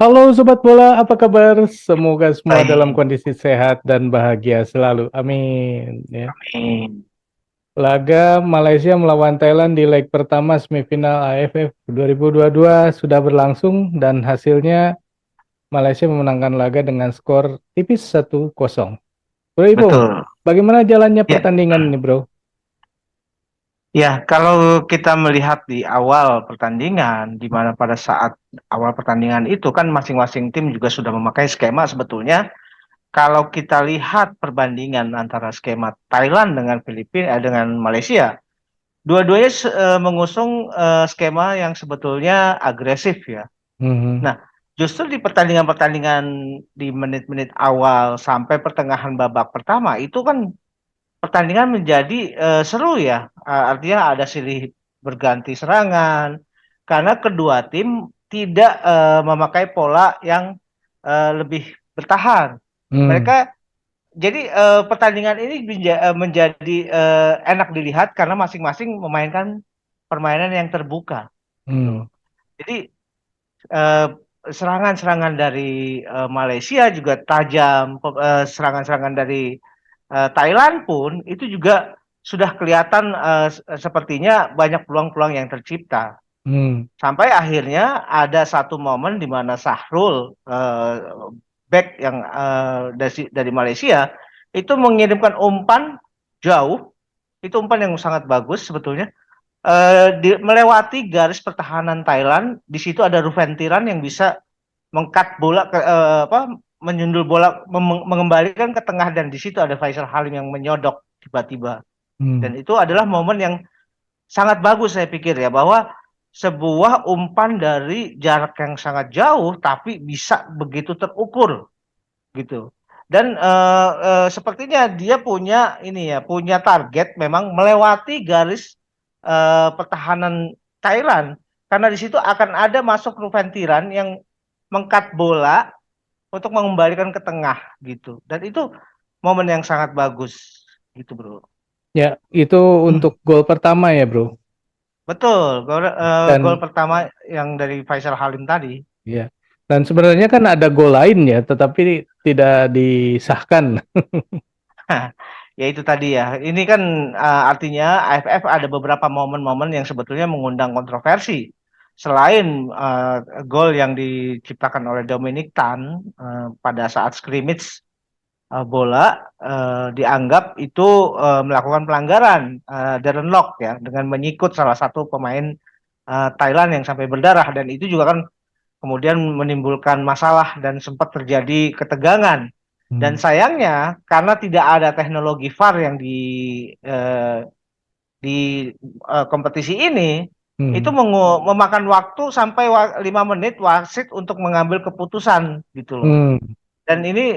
Halo Sobat Bola, apa kabar? Semoga semua dalam Baik, kondisi sehat dan bahagia selalu. Amin. Ya. amin. Laga Malaysia melawan Thailand di leg pertama semifinal AFF 2022 sudah berlangsung dan hasilnya Malaysia memenangkan laga dengan skor tipis 1-0. Bro Ipung, Betul. bagaimana jalannya Ya, pertandingan ini, Bro? ya, kalau kita melihat di awal pertandingan, di mana pada saat awal pertandingan itu kan masing-masing tim juga sudah memakai skema sebetulnya. Kalau kita lihat perbandingan antara skema Thailand dengan Filipina, dengan Malaysia, dua-duanya mengusung skema yang sebetulnya agresif ya. Mhm. Nah, justru di pertandingan-pertandingan di menit-menit awal sampai pertengahan babak pertama itu kan pertandingan menjadi seru ya. Artinya ada silih berganti serangan karena kedua tim tidak memakai pola yang lebih bertahan. Hmm. Mereka jadi pertandingan ini menjadi enak dilihat karena masing-masing memainkan permainan yang terbuka gitu. Hmm. Jadi eh, serangan-serangan dari Malaysia juga tajam, serangan-serangan dari Thailand pun itu juga sudah kelihatan sepertinya banyak peluang-peluang yang tercipta. Hmm. Sampai akhirnya ada satu momen di mana Sahrul back yang dari Malaysia itu mengirimkan umpan jauh, itu umpan yang sangat bagus sebetulnya. Melewati garis pertahanan Thailand, di situ ada Ruven Tiran yang bisa mengkat bola ke menyundul bola mengembalikan ke tengah dan di situ ada Faisal Halim yang menyodok tiba-tiba Hmm. dan itu adalah momen yang sangat bagus saya pikir ya bahwa sebuah umpan dari jarak yang sangat jauh tapi bisa begitu terukur gitu dan sepertinya dia punya ini ya punya target memang melewati garis pertahanan Thailand karena di situ akan ada masuk Ruven Tiran yang mengkat bola untuk mengembalikan ke tengah gitu. Dan itu momen yang sangat bagus gitu, Bro. Ya, itu untuk gol pertama ya, Bro. Betul, gol Dan pertama yang dari Faisal Halim tadi. ya. Dan sebenarnya kan ada gol lain ya, tetapi tidak disahkan. Ya itu tadi ya. Ini kan artinya AFF ada beberapa momen-momen yang sebetulnya mengundang kontroversi. Selain gol yang diciptakan oleh Dominic Tan pada saat scrimmage bola dianggap itu melakukan pelanggaran Darren Lock ya dengan menyikut salah satu pemain Thailand yang sampai berdarah dan itu juga kan kemudian menimbulkan masalah dan sempat terjadi ketegangan. Dan Hmm. sayangnya karena tidak ada teknologi VAR yang di kompetisi ini itu Hmm. memakan waktu sampai 5 menit wasit untuk mengambil keputusan gitu loh. Hmm. Dan ini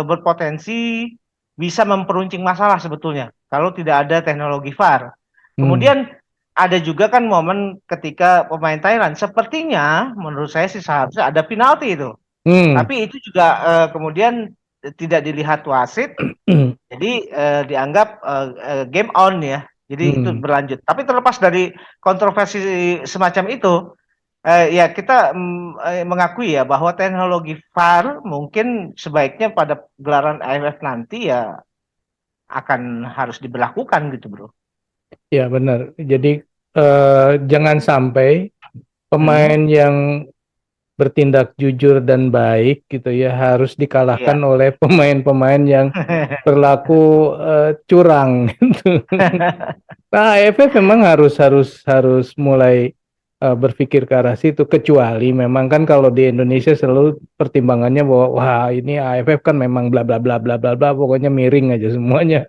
berpotensi bisa memperuncing masalah sebetulnya kalau tidak ada teknologi VAR. Hmm. Kemudian ada juga kan momen ketika pemain Thailand sepertinya menurut saya sih seharusnya ada penalti itu. Hmm. Tapi itu juga kemudian tidak dilihat wasit, jadi dianggap game on ya. Jadi itu Hmm. berlanjut. Tapi terlepas dari kontroversi semacam itu, ya kita mengakui ya bahwa teknologi VAR mungkin sebaiknya pada gelaran AFF nanti ya akan harus diberlakukan gitu bro. Ya benar. Jadi jangan sampai Hmm, pemain yang bertindak jujur dan baik gitu ya harus dikalahkan iya. oleh pemain-pemain yang berlaku curang gitu. Nah, AFF memang harus harus harus mulai berpikir ke arah situ kecuali memang kan kalau di Indonesia selalu pertimbangannya bahwa wah ini AFF kan memang bla bla bla bla bla bla pokoknya miring aja semuanya.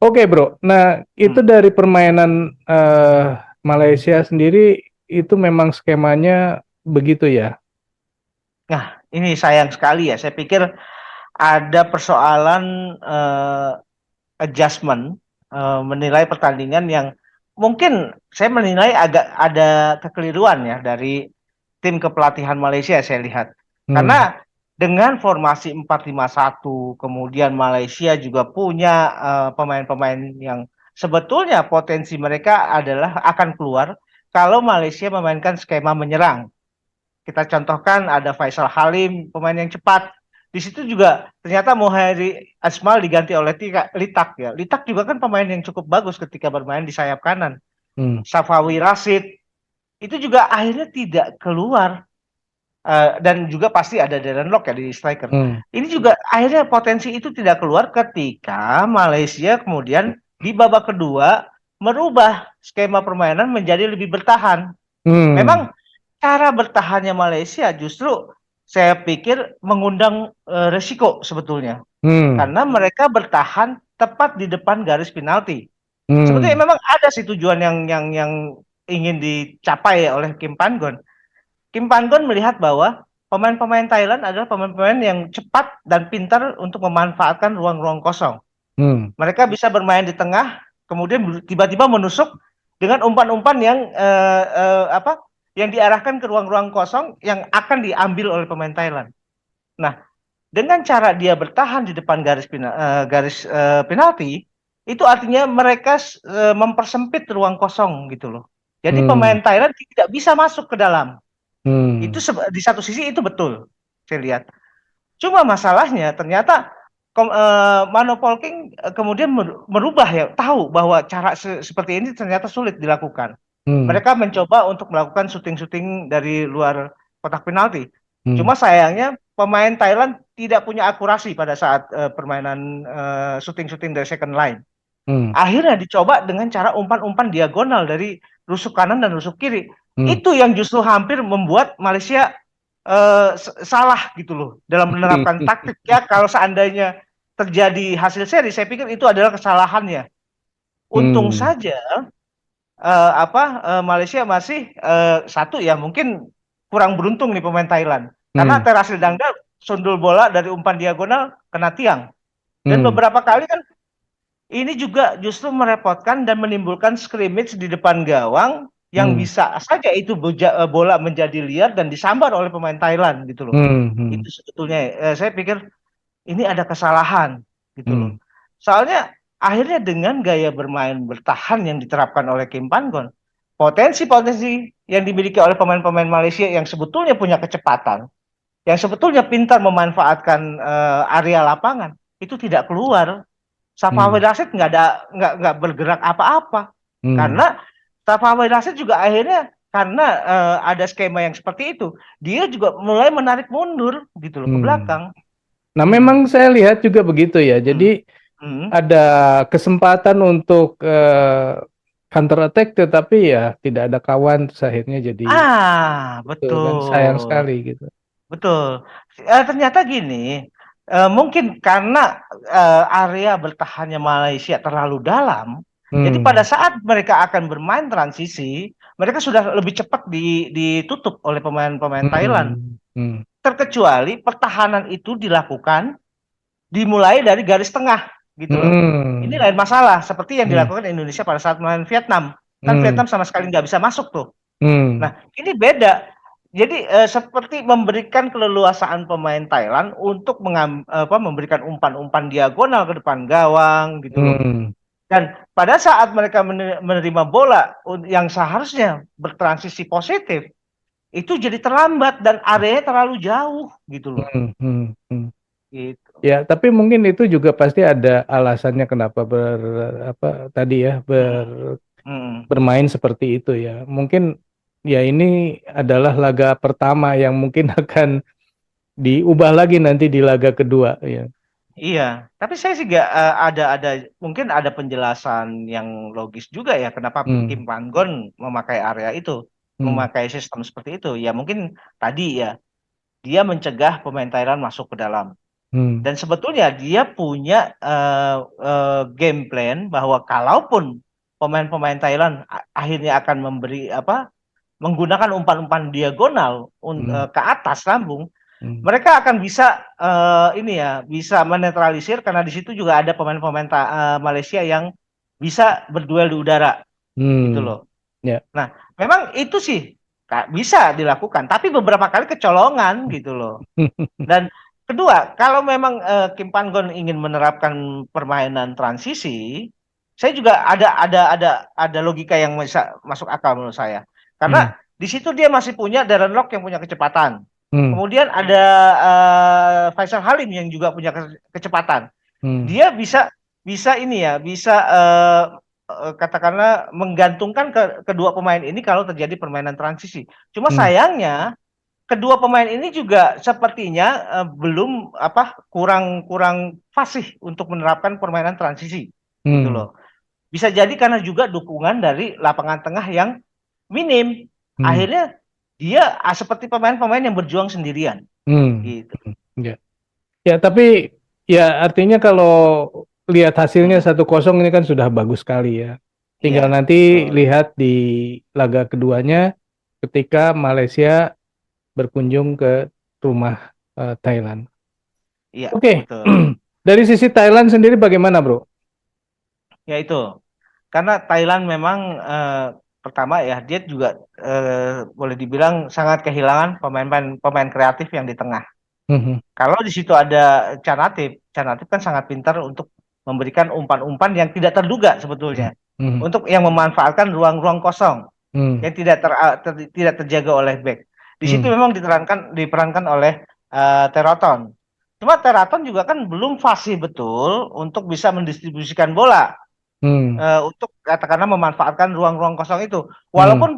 Oke, Bro. Nah, itu Hmm. dari permainan Malaysia sendiri itu memang skemanya begitu ya. Nah, ini sayang sekali ya. Saya pikir ada persoalan adjustment menilai pertandingan yang mungkin saya menilai agak ada kekeliruan ya dari tim kepelatihan Malaysia saya lihat. Hmm. Karena dengan formasi 4-5-1 kemudian Malaysia juga punya pemain-pemain yang sebetulnya potensi mereka adalah akan keluar kalau Malaysia memainkan skema menyerang. Kita contohkan ada Faisal Halim, pemain yang cepat. Di situ juga ternyata Muhairi Asmal diganti oleh Litak ya. Litak juga kan pemain yang cukup bagus ketika bermain di sayap kanan. Hmm. Safawi Rashid itu juga akhirnya tidak keluar. Dan juga pasti ada Darren Lock ya di striker. Hmm. Ini juga akhirnya potensi itu tidak keluar ketika Malaysia kemudian di babak kedua merubah skema permainan menjadi lebih bertahan. Hmm. Memang cara bertahannya Malaysia justru saya pikir mengundang resiko sebetulnya. Hmm. Karena mereka bertahan tepat di depan garis penalti. Sebetulnya Hmm. memang ada sih tujuan yang ingin dicapai oleh Kim Pan-gon. Kim Pan-gon melihat bahwa pemain-pemain Thailand adalah pemain-pemain yang cepat dan pintar untuk memanfaatkan ruang-ruang kosong. Hmm. Mereka bisa bermain di tengah, kemudian tiba-tiba menusuk dengan umpan-umpan yang diarahkan ke ruang-ruang kosong yang akan diambil oleh pemain Thailand. Nah, dengan cara dia bertahan di depan garis penalti, itu artinya mereka mempersempit ruang kosong gitu loh. Jadi Hmm. pemain Thailand tidak bisa masuk ke dalam. Itu Hmm. di satu sisi itu betul, saya lihat. Cuma masalahnya ternyata Mano Polking kemudian merubah ya, tahu bahwa cara seperti ini ternyata sulit dilakukan. Hmm. Mereka mencoba untuk melakukan syuting-syuting dari luar kotak penalti. Hmm. Cuma sayangnya pemain Thailand tidak punya akurasi pada saat permainan syuting-syuting dari second line. Hmm. Akhirnya dicoba dengan cara umpan-umpan diagonal dari rusuk kanan dan rusuk kiri. Hmm. Itu yang justru hampir membuat Malaysia salah gitu loh dalam menerapkan taktik ya. Kalau seandainya terjadi hasil seri, saya pikir itu adalah kesalahannya. Untung Hmm. saja Malaysia masih satu ya mungkin kurang beruntung nih pemain Thailand karena Hmm. Terasil Dangda sundul bola dari umpan diagonal kena tiang dan Hmm. beberapa kali kan ini juga justru merepotkan dan menimbulkan scrimmage di depan gawang yang Hmm. bisa saja itu bola menjadi liar dan disambar oleh pemain Thailand gitu loh. Hmm. Hmm. Itu sebetulnya saya pikir ini ada kesalahan gitu loh. Hmm. Soalnya akhirnya dengan gaya bermain bertahan yang diterapkan oleh Kim Pan-gon, potensi-potensi yang dimiliki oleh pemain-pemain Malaysia yang sebetulnya punya kecepatan, yang sebetulnya pintar memanfaatkan area lapangan, itu tidak keluar. Safawi Hmm. Rashid nggak bergerak apa-apa Hmm. karena Safawi Rashid juga akhirnya karena ada skema yang seperti itu, dia juga mulai menarik mundur gitu loh ke Hmm. belakang. Nah, Mm-mm. memang saya lihat juga begitu ya. Mm. Jadi Mm. ada kesempatan untuk counter attack, tetapi ya tidak ada kawan, terus akhirnya jadi itu kan sayang Betul, sekali gitu. betul. Ternyata gini, mungkin karena area bertahannya Malaysia terlalu dalam, jadi pada Hmm. saat mereka akan bermain transisi, mereka sudah lebih cepat ditutup oleh pemain-pemain Thailand. Hmm. Hmm. Terkecuali pertahanan itu dilakukan dimulai dari garis tengah, gitu loh. Ini Hmm. lain masalah, seperti yang Hmm. dilakukan Indonesia pada saat melawan Vietnam. Kan Hmm. Vietnam sama sekali nggak bisa masuk tuh. Hmm. Nah, ini beda. Jadi seperti memberikan keleluasaan pemain Thailand untuk memberikan umpan-umpan diagonal ke depan gawang gitu loh. Hmm. Dan pada saat mereka menerima bola yang seharusnya bertransisi positif, itu jadi terlambat dan areanya terlalu jauh gitu loh. Hmm. Hmm. Hmm. Gitu. Ya, tapi mungkin itu juga pasti ada alasannya kenapa apa tadi ya Hmm. Hmm. bermain seperti itu ya. Mungkin ya ini adalah laga pertama yang mungkin akan diubah lagi nanti di laga kedua ya. Iya, tapi saya juga ada mungkin ada penjelasan yang logis juga ya kenapa Kim Hmm. Pan-gon memakai area itu, Hmm. memakai sistem seperti itu. Ya mungkin tadi ya dia mencegah pemain Thailand masuk ke dalam. Hmm. Dan sebetulnya dia punya game plan bahwa kalaupun pemain-pemain Thailand akhirnya akan menggunakan umpan-umpan diagonal Hmm. ke atas lambung, Hmm. mereka akan bisa bisa menetralisir karena di situ juga ada pemain-pemain Malaysia yang bisa berduel di udara gitu Hmm. loh. Ya. Nah, memang itu sih bisa dilakukan, tapi beberapa kali kecolongan gitu loh. Dan kedua, kalau memang Kim Pan-gon ingin menerapkan permainan transisi, saya juga ada logika yang bisa masuk akal menurut saya. Karena di situ dia masih punya Darren Lock yang punya kecepatan. Kemudian ada Faisal Halim yang juga punya kecepatan. Dia bisa ini ya, bisa katakanlah menggantungkan kedua pemain ini kalau terjadi permainan transisi. Cuma sayangnya kedua pemain ini juga sepertinya belum kurang fasih untuk menerapkan permainan transisi gitu loh. Bisa jadi karena juga dukungan dari lapangan tengah yang minim. Akhirnya dia seperti pemain-pemain yang berjuang sendirian gitu. Ya. Ya, tapi ya artinya kalau lihat hasilnya 1-0 ini kan sudah bagus sekali ya. Tinggal Iya, nanti betul. lihat di laga keduanya ketika Malaysia berkunjung ke rumah Thailand. Iya, Oke. betul. Dari sisi Thailand sendiri bagaimana, Bro? Ya itu. Karena Thailand memang pertama ya dia juga boleh dibilang sangat kehilangan pemain kreatif yang di tengah. Mhm, Kalau di situ ada Canatip kan sangat pintar untuk memberikan umpan-umpan yang tidak terduga sebetulnya, mhm, untuk yang memanfaatkan ruang-ruang kosong mhm, yang tidak terjaga oleh back. Di situ mhm, memang diperankan oleh Teraton. Cuma Teraton juga kan belum fasih betul untuk bisa mendistribusikan bola, mhm, untuk katakanlah memanfaatkan ruang-ruang kosong itu. mhm, Walaupun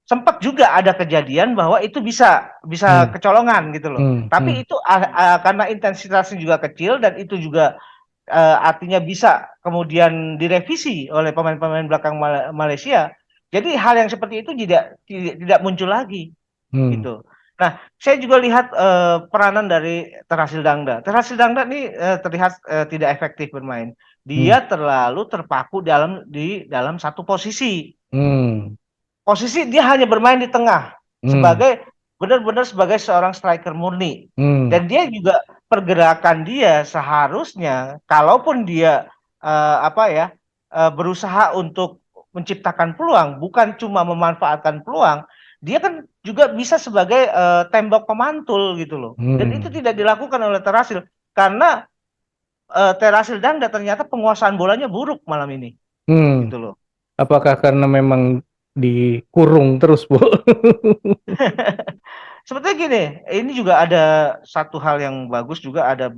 sempat juga ada kejadian bahwa itu bisa mhm, kecolongan gitu loh. mhm, Tapi mhm, itu karena intensitasnya juga kecil dan itu juga artinya bisa kemudian direvisi oleh pemain-pemain belakang Malaysia. Jadi hal yang seperti itu tidak muncul lagi mhm, gitu. Nah, saya juga lihat peranan dari Terasil Dangda. Terasil Dangda ini terlihat tidak efektif bermain. mhm, Dia terlalu terpaku di dalam satu posisi. mhm, Posisi dia hanya bermain di tengah mhm, sebagai benar-benar sebagai seorang striker murni. mhm, Dan dia juga pergerakan dia seharusnya kalaupun dia berusaha untuk menciptakan peluang, bukan cuma memanfaatkan peluang, dia kan juga bisa sebagai tembok pemantul gitu loh. Dan itu mhm, tidak dilakukan oleh Terasil karena Terasil Dangda ternyata penguasaan bolanya buruk malam ini mhm. gitu loh. Apakah karena memang dikurung terus, Bu? Sebetulnya gini, ini juga ada satu hal yang bagus juga, ada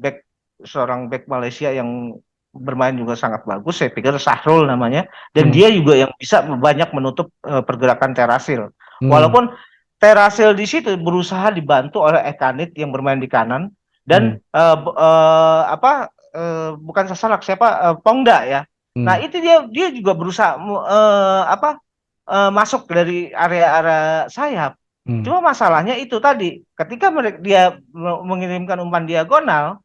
seorang back Malaysia yang bermain juga sangat bagus, saya pikir Sahrul namanya, dan Hmm, dia juga yang bisa banyak menutup pergerakan Terasil. hmm, Walaupun Terasil di situ berusaha dibantu oleh Ekanit yang bermain di kanan dan hmm, bukan Sasalak siapa Pongda ya. Nah hmm, itu dia juga berusaha masuk dari area-area sayap. hmm, Cuma masalahnya itu tadi, ketika dia mengirimkan umpan diagonal,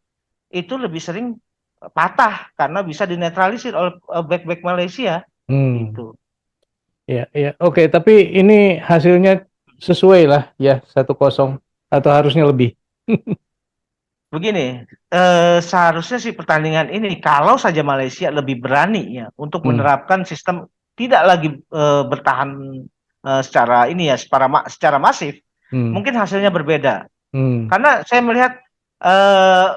itu lebih sering patah karena bisa dinetralisir oleh back-back Malaysia hmm. gitu. Ya, ya. Oke, tapi ini hasilnya sesuai lah ya 1-0 atau harusnya lebih. Begini, seharusnya sih pertandingan ini kalau saja Malaysia lebih berani ya untuk Hmm, menerapkan sistem tidak lagi bertahan secara ini ya secara masif, hmm, mungkin hasilnya berbeda. hmm, Karena saya melihat eh,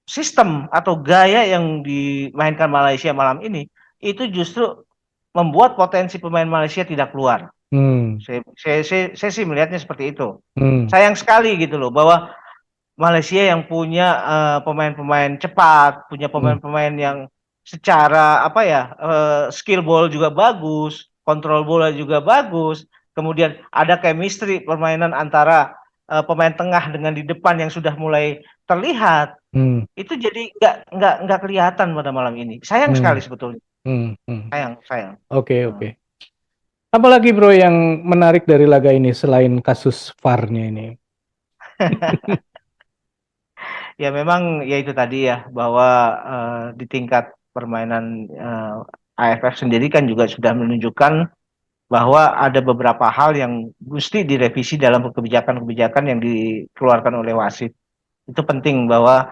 sistem atau gaya yang dimainkan Malaysia malam ini itu justru membuat potensi pemain Malaysia tidak keluar. hmm, Saya sih melihatnya seperti itu. hmm, Sayang sekali gitu loh bahwa Malaysia yang punya pemain-pemain cepat, punya hmm, pemain-pemain yang secara skill ball juga bagus, kontrol bola juga bagus, kemudian ada chemistry permainan antara pemain tengah dengan di depan yang sudah mulai terlihat, hmm, itu jadi nggak kelihatan pada malam ini. Sayang hmm, sekali sebetulnya. hmm, hmm. Sayang, sayang. Oke, Hmm. oke. Apalagi bro yang menarik dari laga ini selain kasus VAR-nya ini? Ya memang ya itu tadi ya bahwa di tingkat permainan AFF sendiri kan juga sudah menunjukkan bahwa ada beberapa hal yang mesti direvisi dalam kebijakan-kebijakan yang dikeluarkan oleh wasit. Itu penting bahwa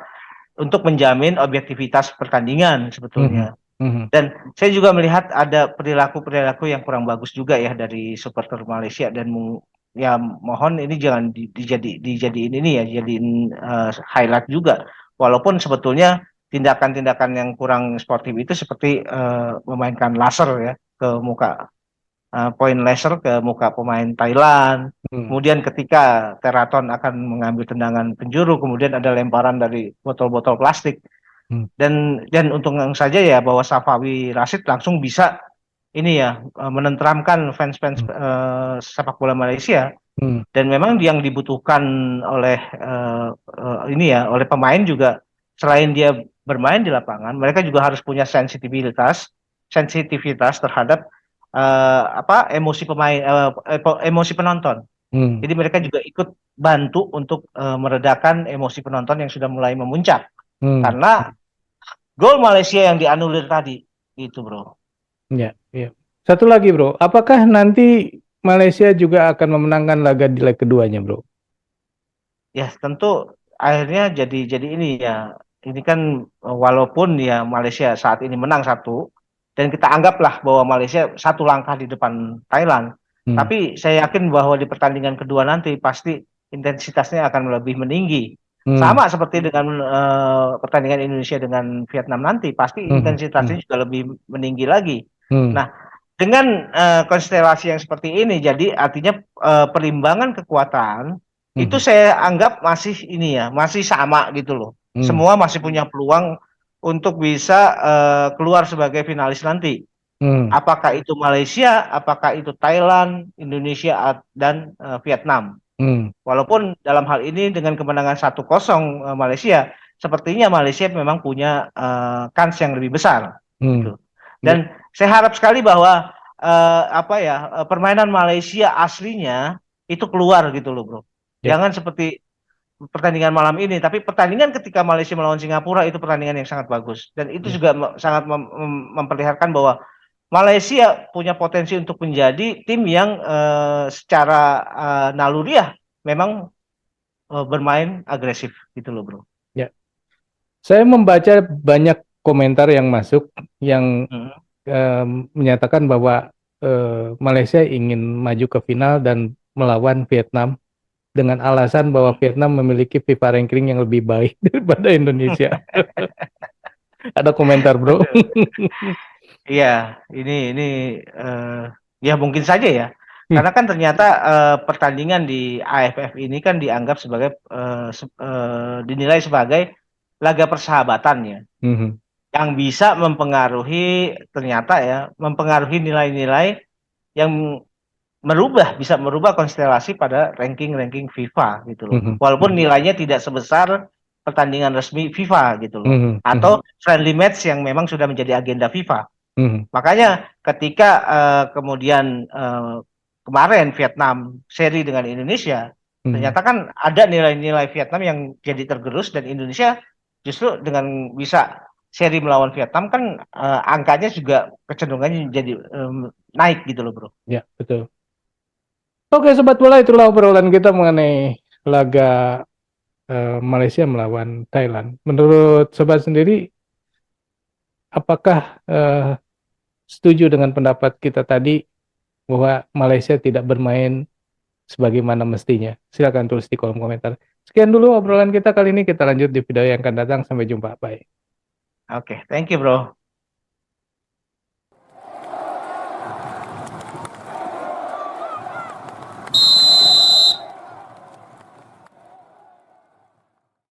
untuk menjamin objektivitas pertandingan Mhm, sebetulnya. mhm, Dan saya juga melihat ada perilaku-perilaku yang kurang bagus juga ya dari supporter Malaysia dan ya mohon ini jangan dijadiin ini ya jadiin highlight juga. Walaupun sebetulnya tindakan-tindakan yang kurang sportif itu seperti memainkan laser ya ke muka point laser ke muka pemain Thailand. Hmm. Kemudian ketika Teraton akan mengambil tendangan penjuru, kemudian ada lemparan dari botol-botol plastik. Hmm. Dan untung saja ya bahwa Safawi Rashid langsung bisa ini ya menenteramkan fans-fans Hmm. sepak bola Malaysia. Hmm. Dan memang yang dibutuhkan oleh ini ya oleh pemain juga selain dia bermain di lapangan, mereka juga harus punya sensitivitas terhadap emosi pemain, emosi penonton. Hmm. Jadi mereka juga ikut bantu untuk meredakan emosi penonton yang sudah mulai memuncak Hmm. karena gol Malaysia yang dianulir tadi gitu, bro. Ya, ya. Satu lagi, Bro. Apakah nanti Malaysia juga akan memenangkan laga di leg keduanya, Bro? Ya tentu akhirnya jadi ini ya. Ini kan walaupun ya Malaysia saat ini menang satu dan kita anggaplah bahwa Malaysia satu langkah di depan Thailand. Hmm. Tapi saya yakin bahwa di pertandingan kedua nanti pasti intensitasnya akan lebih meninggi. Hmm. Sama seperti dengan pertandingan Indonesia dengan Vietnam nanti, pasti Hmm. intensitasnya Hmm. juga lebih meninggi lagi. Hmm. Nah, dengan konstelasi yang seperti ini, jadi artinya perimbangan kekuatan itu Hmm. saya anggap masih ini ya, masih sama gitu loh. Hmm. Semua masih punya peluang untuk bisa keluar sebagai finalis nanti. Hmm. Apakah itu Malaysia, apakah itu Thailand, Indonesia dan Vietnam. Hmm. Walaupun dalam hal ini dengan kemenangan 1-0 Malaysia, sepertinya Malaysia memang punya kans yang lebih besar Hmm. gitu. Ya, Dan saya harap sekali bahwa permainan Malaysia aslinya itu keluar gitu loh, bro. ya. Jangan seperti pertandingan malam ini, tapi pertandingan ketika Malaysia melawan Singapura itu pertandingan yang sangat bagus dan itu Ya. juga sangat memperlihatkan bahwa Malaysia punya potensi untuk menjadi tim yang secara naluriah memang bermain agresif gitu loh, bro. Ya. Saya membaca banyak komentar yang masuk yang Hmm. menyatakan bahwa Malaysia ingin maju ke final dan melawan Vietnam dengan alasan bahwa Hmm. Vietnam memiliki FIFA ranking yang lebih baik daripada Indonesia. Ada komentar, Bro. Betul. Iya, ini eh, ya mungkin saja ya. Karena kan ternyata pertandingan di AFF ini kan dianggap sebagai dinilai sebagai laga persahabatan ya, Mhm. yang bisa mempengaruhi ternyata ya, mempengaruhi nilai-nilai yang bisa merubah konstelasi pada ranking-ranking FIFA gitu loh. Mhm. Walaupun Mhm. nilainya tidak sebesar pertandingan resmi FIFA gitu loh. Mhm. Mhm. Atau friendly match yang memang sudah menjadi agenda FIFA. Mhm. Makanya ketika kemudian kemarin Vietnam seri dengan Indonesia, Mhm. ternyata kan ada nilai-nilai Vietnam yang jadi tergerus dan Indonesia justru dengan bisa seri melawan Vietnam kan angkanya juga kecenderungannya jadi naik gitu loh, bro. Ya, betul. Oke, Sobat Bola, itulah obrolan kita mengenai laga Malaysia melawan Thailand. Menurut Sobat sendiri, apakah setuju dengan pendapat kita tadi bahwa Malaysia tidak bermain sebagaimana mestinya? Silakan tulis di kolom komentar. Sekian dulu obrolan kita kali ini. Kita lanjut di video yang akan datang. Sampai jumpa. Bye. Oke, thank you, bro.